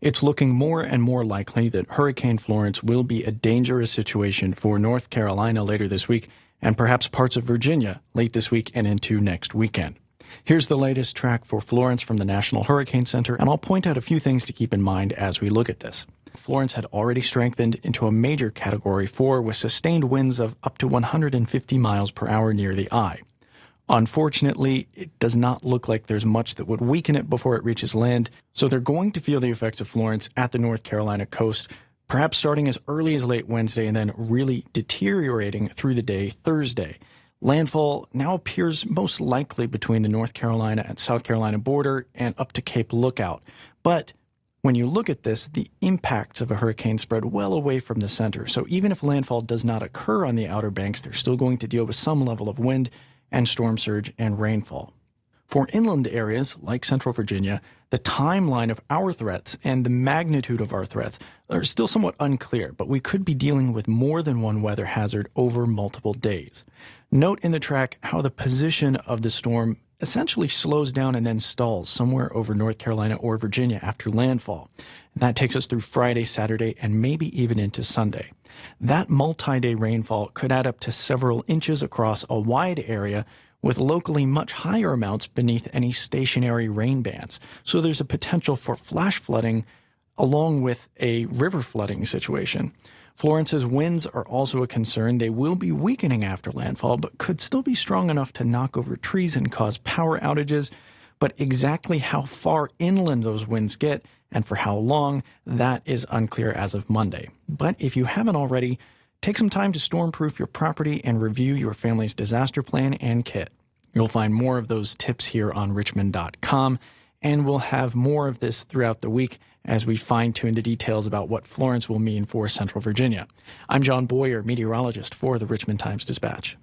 It's looking more and more likely that Hurricane Florence will be a dangerous situation for North Carolina later this week and perhaps parts of Virginia late this week and into next weekend. Here's the latest track for Florence from the National Hurricane Center, and I'll point out a few things to keep in mind as we look at this. Florence had already strengthened into a major Category 4 with sustained winds of up to 150 miles per hour near the eye. Unfortunately, it does not look like there's much that would weaken it before it reaches land, so they're going to feel the effects of Florence at the North Carolina coast, perhaps starting as early as late Wednesday and then really deteriorating through the day Thursday. Landfall now appears most likely between the North Carolina and South Carolina border and up to Cape Lookout. But when you look at this, the impacts of a hurricane spread well away from the center. So even if landfall does not occur on the Outer Banks, they're still going to deal with some level of wind and storm surge and rainfall. For inland areas like Central Virginia, the timeline of our threats and the magnitude of our threats are still somewhat unclear, but we could be dealing with more than one weather hazard over multiple days. Note in the track how the position of the storm essentially slows down and then stalls somewhere over North Carolina or Virginia after landfall. And that takes us through Friday, Saturday, and maybe even into Sunday. That multi-day rainfall could add up to several inches across a wide area with locally much higher amounts beneath any stationary rain bands. So there's a potential for flash flooding along with a river flooding situation. Florence's winds are also a concern. They will be weakening after landfall, but could still be strong enough to knock over trees and cause power outages. But exactly how far inland those winds get and for how long, that is unclear as of Monday. But if you haven't already, take some time to storm-proof your property and review your family's disaster plan and kit. You'll find more of those tips here on Richmond.com, and we'll have more of this throughout the week as we fine-tune the details about what Florence will mean for Central Virginia. I'm John Boyer, meteorologist for the Richmond Times-Dispatch.